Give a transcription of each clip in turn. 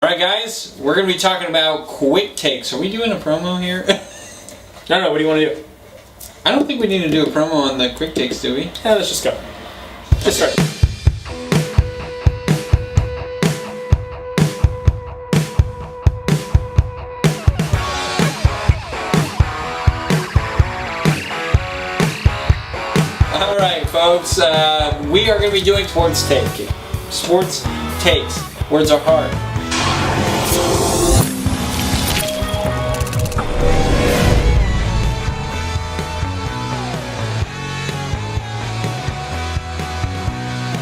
Alright guys, we're going to be talking about quick takes. Are we doing a promo here? No, what do you want to do? I don't think we need to do a promo on the quick takes, do we? Yeah, let's just go. Just start. Alright folks, we are going to be doing sports takes. Sports takes. Words are hard.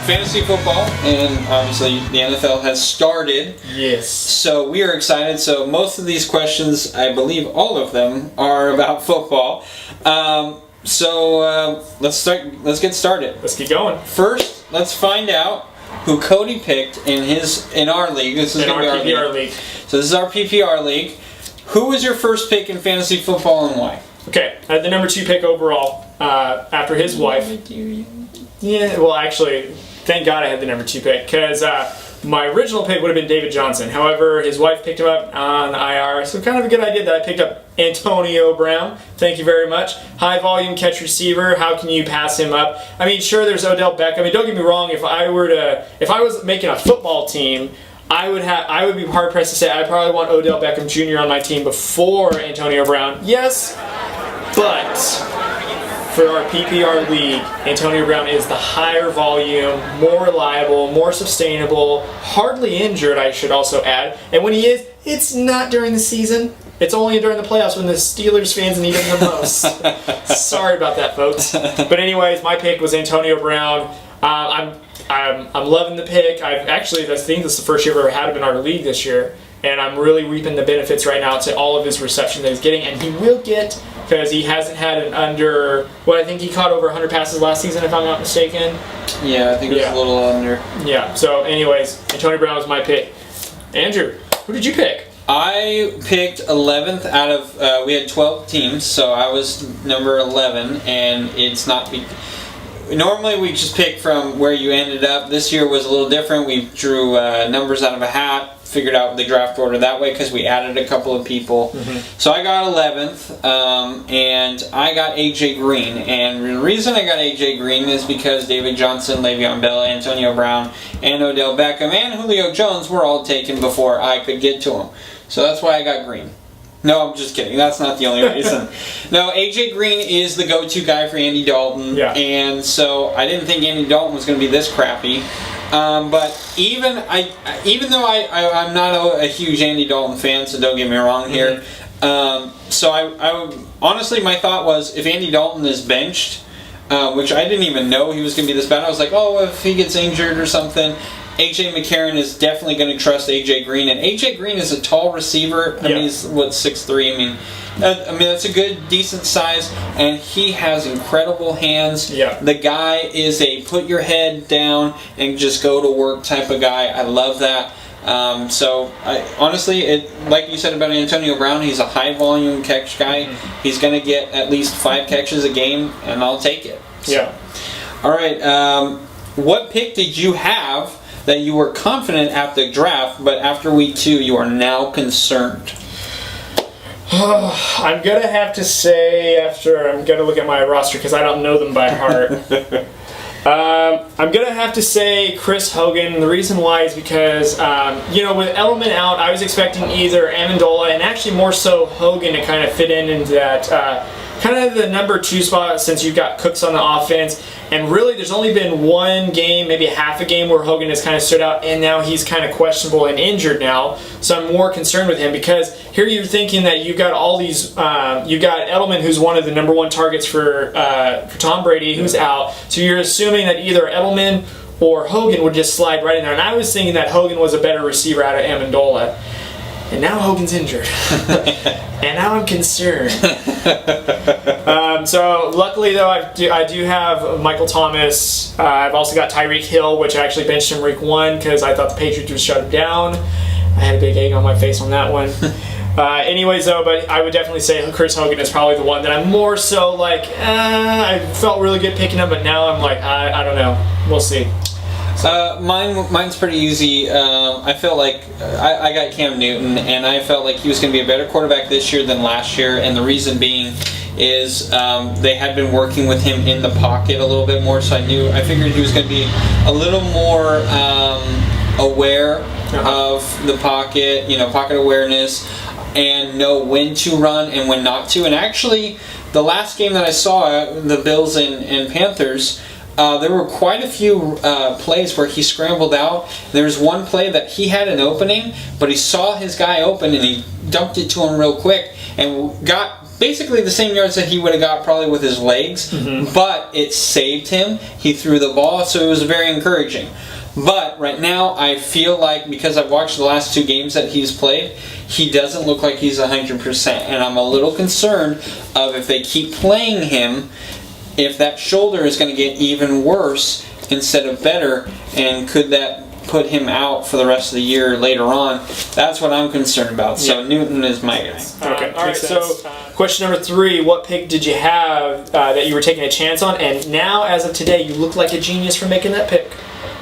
Fantasy football, and obviously the NFL has started. Yes. So we are excited. So most of these questions, I believe all of them, are about football. Let's start. Let's get started. Let's get going. First, let's find out who Cody picked in our league. This is in our PPR league. So this is our PPR league. Who was your first pick in fantasy football and why? Okay, I had the number 2 pick overall after his wife. Yeah, well, actually, thank God I had the number 2 pick because my original pick would have been David Johnson. However, his wife picked him up on IR, so kind of a good idea that I picked up Antonio Brown. Thank you very much. High volume catch receiver. How can you pass him up? I mean, sure, there's Odell Beckham. I mean, don't get me wrong. If I was making a football team, I would be hard pressed to say I probably want Odell Beckham Jr. on my team before Antonio Brown. Yes, but for our PPR league, Antonio Brown is the higher volume, more reliable, more sustainable, hardly injured, I should also add. And when he is, it's not during the season. It's only during the playoffs when the Steelers fans need him the most. Sorry about that, folks. But anyways, my pick was Antonio Brown. I'm loving the pick. I think this is the first year I've ever had him in our league this year. And I'm really reaping the benefits right now to all of his reception that he's getting. And he will get, because he hasn't had an under, I think he caught over 100 passes last season, if I'm not mistaken. Yeah, I think it was a little under. Yeah, so anyways, Antonio Brown was my pick. Andrew, who did you pick? I picked 11th out of, we had 12 teams, so I was number 11, and it's not... Normally we just pick from where you ended up. This year was a little different. We drew numbers out of a hat, figured out the draft order that way because we added a couple of people. Mm-hmm. So I got 11th, and I got A.J. Green. And the reason I got A.J. Green is because David Johnson, Le'Veon Bell, Antonio Brown, and Odell Beckham, and Julio Jones were all taken before I could get to them. So that's why I got Green. No, I'm just kidding. That's not the only reason. No, A.J. Green is the go-to guy for Andy Dalton. Yeah. And so I didn't think Andy Dalton was going to be this crappy. But even though I'm not a huge Andy Dalton fan, so don't get me wrong here. Mm-hmm. So I honestly, my thought was if Andy Dalton is benched, which I didn't even know he was going to be this bad. I was like, oh, if he gets injured or something. A.J. McCarron is definitely going to trust A.J. Green, and A.J. Green is a tall receiver. I mean, he's 6'3". I mean, that's a good, decent size, and he has incredible hands. Yeah. The guy is a put your head down and just go to work type of guy. I love that. Honestly, like you said about Antonio Brown, he's a high volume catch guy. Mm-hmm. He's going to get at least 5 catches a game, and I'll take it. So. Yeah. All right. What pick did you have that you were confident at the draft, but after week 2 you are now concerned? I'm going to have to say, I'm going to look at my roster because I don't know them by heart. I'm going to have to say Chris Hogan. The reason why is because, with Edelman out, I was expecting either Amendola and actually more so Hogan to kind of fit into that kind of the number 2 spot since you've got Cooks on the offense. And really, there's only been one game, maybe half a game, where Hogan has kind of stood out, and now he's kind of questionable and injured now. So I'm more concerned with him because here you're thinking that you've got all these, you've got Edelman, who's one of the number 1 targets for Tom Brady, who's out. So you're assuming that either Edelman or Hogan would just slide right in there. And I was thinking that Hogan was a better receiver out of Amendola. And now Hogan's injured. And now I'm concerned. So luckily, though, I do have Michael Thomas. I've also got Tyreek Hill, which I actually benched him week 1 because I thought the Patriots would shut him down. I had a big egg on my face on that one. Anyways, though, but I would definitely say Chris Hogan is probably the one that I'm more so like, I felt really good picking him, but now I'm like, I don't know. We'll see. Mine's pretty easy. I felt like I got Cam Newton, and I felt like he was going to be a better quarterback this year than last year. And the reason being is they had been working with him in the pocket a little bit more, so I figured he was going to be a little more aware of the pocket, pocket awareness, and know when to run and when not to. And actually, the last game that I saw, the Bills and Panthers, there were quite a few plays where he scrambled out. There was one play that he had an opening, but he saw his guy open and he dumped it to him real quick and got basically the same yards that he would have got probably with his legs, but it saved him. He threw the ball, so it was very encouraging. But right now, I feel like, because I've watched the last 2 games that he's played, he doesn't look like he's 100%. And I'm a little concerned of, if they keep playing him, if that shoulder is going to get even worse instead of better, and could that put him out for the rest of the year later on? That's what I'm concerned about. So Newton is my guy. Okay. All right. So, question number 3: what pick did you have that you were taking a chance on, and now, as of today, you look like a genius for making that pick?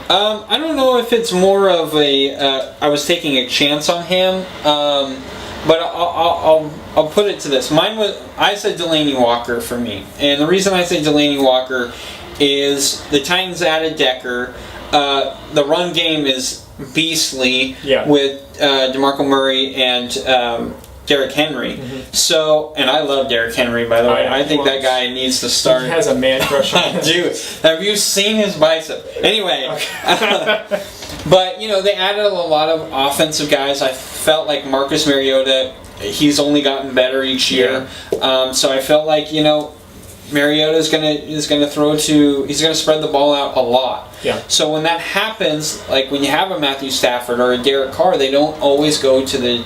I don't know if it's more of a I was taking a chance on him, but I'll put it to this. I said Delaney Walker for me, and the reason I say Delaney Walker is the Titans added Decker. The run game is beastly with DeMarco Murray and Derrick Henry. So, and I love Derrick Henry, by the way. I think that guy needs to start. He has a man crush on him. Dude, have you seen his bicep? Anyway, but they added a lot of offensive guys. I felt like Marcus Mariota, he's only gotten better each year. So I felt like Mariota is gonna throw he's gonna spread the ball out a lot. So when that happens, like when you have a Matthew Stafford or a Derek Carr, they don't always go to the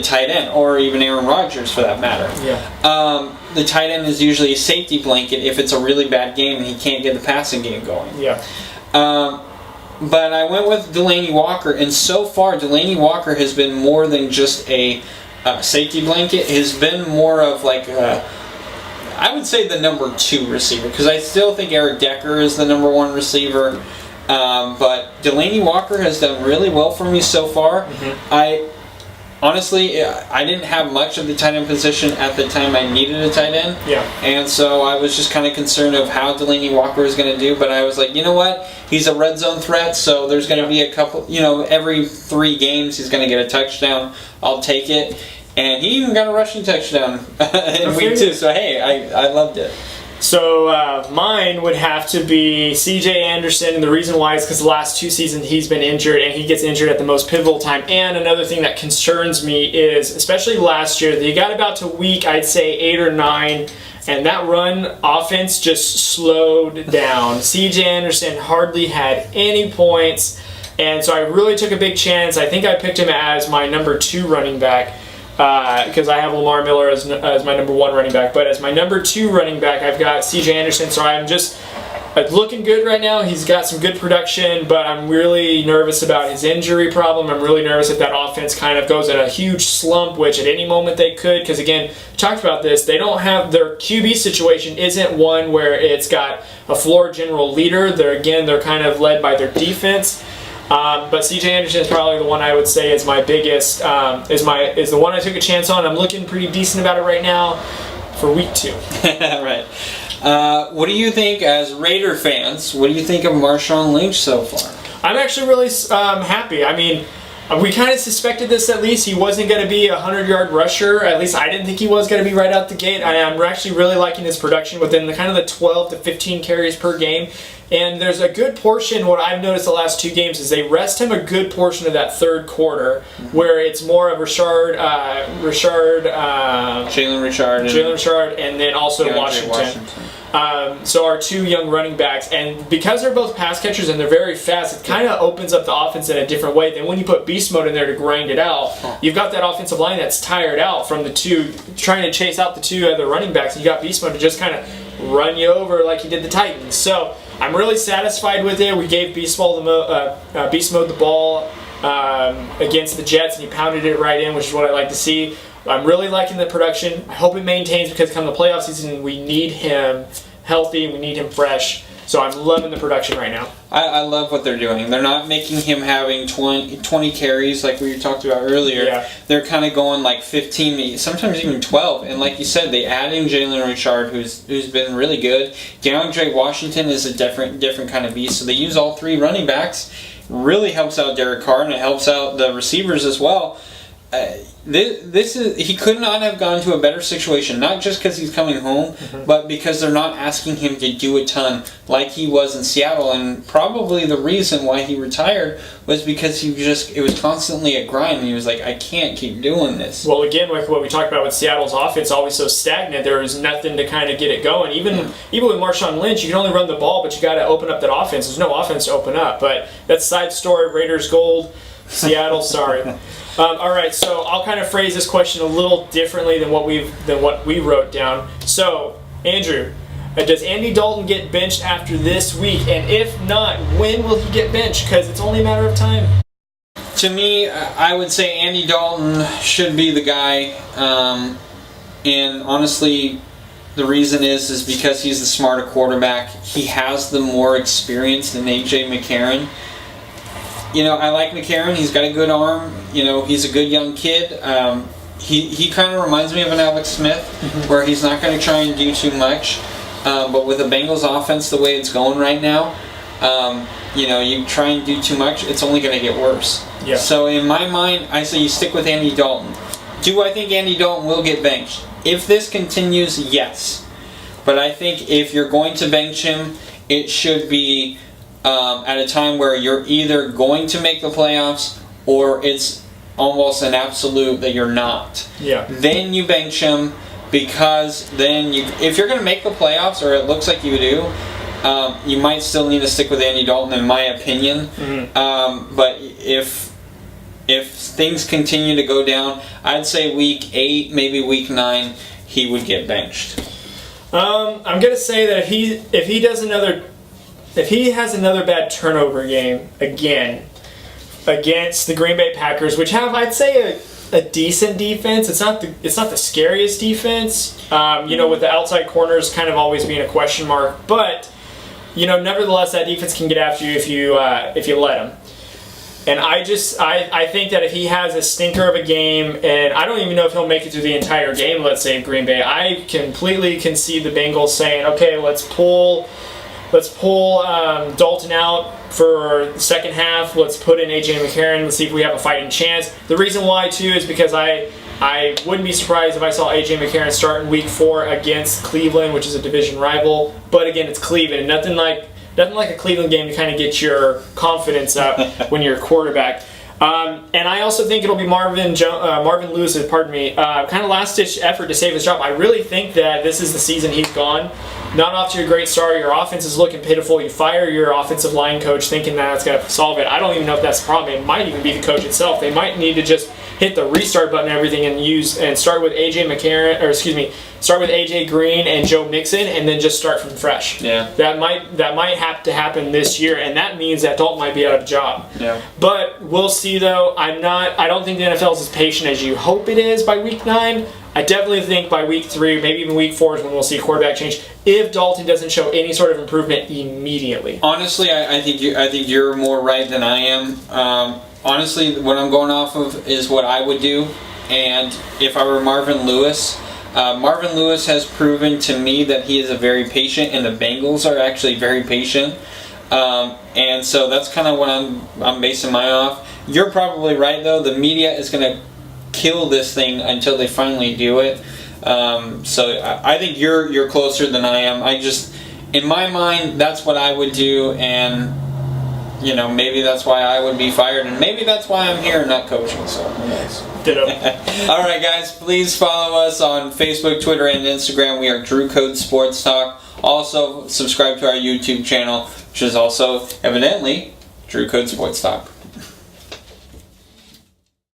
tight end, or even Aaron Rodgers for that matter. The tight end is usually a safety blanket if it's a really bad game and he can't get the passing game going. But I went with Delaney Walker, and so far Delaney Walker has been more than just a safety blanket. Has been more of like I would say the number 2 receiver, because I still think Eric Decker is the number 1 receiver. But Delaney Walker has done really well for me so far. Honestly, I didn't have much of the tight end position at the time I needed a tight end. And so I was just kind of concerned of how Delaney Walker was going to do. But I was like, you know what? He's a red zone threat, so there's going to be a couple, every 3 games he's going to get a touchdown. I'll take it. And he even got a rushing touchdown in week 2. So, hey, I loved it. So mine would have to be C.J. Anderson, and the reason why is because the last 2 seasons he's been injured, and he gets injured at the most pivotal time. And another thing that concerns me is, especially last year, they got about to week, I'd say 8 or 9, and that run offense just slowed down. C.J. Anderson hardly had any points, and so I really took a big chance. I think I picked him as my number 2 running back, because I have Lamar Miller as my number 1 running back. But as my number 2 running back, I've got C.J. Anderson. So I'm just looking good right now. He's got some good production, but I'm really nervous about his injury problem. I'm really nervous if that offense kind of goes in a huge slump, which at any moment they could. Because again, we talked about this. They don't have their QB situation isn't one where it's got a floor general leader. They're kind of led by their defense. But C.J. Anderson is probably the one I would say is my biggest, is the one I took a chance on. I'm looking pretty decent about it right now for week 2. Right. What do you think, as Raider fans, what do you think of Marshawn Lynch so far? I'm actually really happy. I mean, we kind of suspected this at least. He wasn't going to be a 100-yard rusher. At least I didn't think he was going to be right out the gate. I'm actually really liking his production within the kind of the 12 to 15 carries per game. And there's a good portion, what I've noticed the last 2 games is they rest him a good portion of that 3rd quarter, where it's more of Jalen Richard, and then also Washington. So our 2 young running backs, and because they're both pass catchers and they're very fast, it kind of opens up the offense in a different way. Then when you put beast mode in there to grind it out, you've got that offensive line that's tired out from the 2, trying to chase out the 2 other running backs, and you got beast mode to just kind of run you over like he did the Titans. So I'm really satisfied with it. We gave Beast Mode the ball against the Jets, and he pounded it right in, which is what I like to see. I'm really liking the production. I hope it maintains, because come the playoff season, we need him healthy, we need him fresh. So I'm loving the production right now. I love what they're doing. They're not making him having 20 carries like we talked about earlier. Yeah. They're kind of going like 15, sometimes even 12. And like you said, they add in Jalen Richard, who's been really good. DeAndre Washington is a different kind of beast. So they use all 3 running backs. Really helps out Derek Carr, and it helps out the receivers as well. He could not have gone to a better situation, not just because he's coming home, but because they're not asking him to do a ton like he was in Seattle. And probably the reason why he retired was because it was constantly a grind, and he was like, I can't keep doing this. Well, again, like what we talked about with Seattle's offense, always so stagnant, there was nothing to kind of get it going. Even with Marshawn Lynch, you can only run the ball, but you got to open up that offense. There's no offense to open up. But that's side story, Raiders gold, Seattle, sorry. All right, so I'll kind of phrase this question a little differently than what we wrote down. So, Andrew, does Andy Dalton get benched after this week? And if not, when will he get benched? Because it's only a matter of time. To me, I would say Andy Dalton should be the guy. And honestly, the reason is because he's the smarter quarterback. He has the more experience than A.J. McCarron. I like McCarron. He's got a good arm. He's a good young kid. He kind of reminds me of an Alex Smith, where he's not going to try and do too much. But with the Bengals offense the way it's going right now, you try and do too much, it's only going to get worse. Yeah. So in my mind, I say you stick with Andy Dalton. Do I think Andy Dalton will get benched? If this continues, yes. But I think if you're going to bench him, it should be at a time where you're either going to make the playoffs or it's almost an absolute that you're not. Yeah. Then you bench him, because then if you're going to make the playoffs, or it looks like you do, you might still need to stick with Andy Dalton, in my opinion. But if things continue to go down, I'd say week 8, maybe week 9, he would get benched. I'm going to say that if he has another bad turnover game again against the Green Bay Packers, which have, I'd say, a decent defense. It's not the scariest defense. With the outside corners kind of always being a question mark, but nevertheless, that defense can get after you if you let them. And I think that if he has a stinker of a game, and I don't even know if he'll make it through the entire game, let's say Green Bay, I completely can see the Bengals saying, okay, let's pull Dalton out for the second half. Let's put in A.J. McCarron. Let's see if we have a fighting chance. The reason why, too, is because I wouldn't be surprised if I saw A.J. McCarron start in Week 4 against Cleveland, which is a division rival. But again, it's Cleveland. Nothing like a Cleveland game to kind of get your confidence up when you're a quarterback. And I also think it'll be Marvin Lewis, kind of last-ditch effort to save his job. I really think that this is the season he's gone. Not off to a great start. Your offense is looking pitiful. You fire your offensive line coach thinking that's going to solve it. I don't even know if that's the problem. It might even be the coach itself. They might need to just hit the restart button and everything and start with start with AJ Green and Joe Mixon, and then just start from fresh. Yeah. That might have to happen this year, and that means that Dalton might be out of a job. Yeah. But we'll see though. I don't think the NFL is as patient as you hope it is by week 9. I definitely think by week 3, maybe even week 4 is when we'll see quarterback change, if Dalton doesn't show any sort of improvement immediately. Honestly, I think you're more right than I am. Honestly, what I'm going off of is what I would do, and if I were Marvin Lewis has proven to me that he is a very patient, and the Bengals are actually very patient. And so that's kind of what I'm basing mine off. You're probably right, though. The media is going to kill this thing until they finally do it. So I think you're closer than I am. In my mind, that's what I would do, and maybe that's why I would be fired, and maybe that's why I'm here and not coaching. So who knows? Ditto. All right, guys, please follow us on Facebook, Twitter, and Instagram. We are Drew Code Sports Talk. Also, subscribe to our YouTube channel, which is also evidently Drew Code Sports Talk.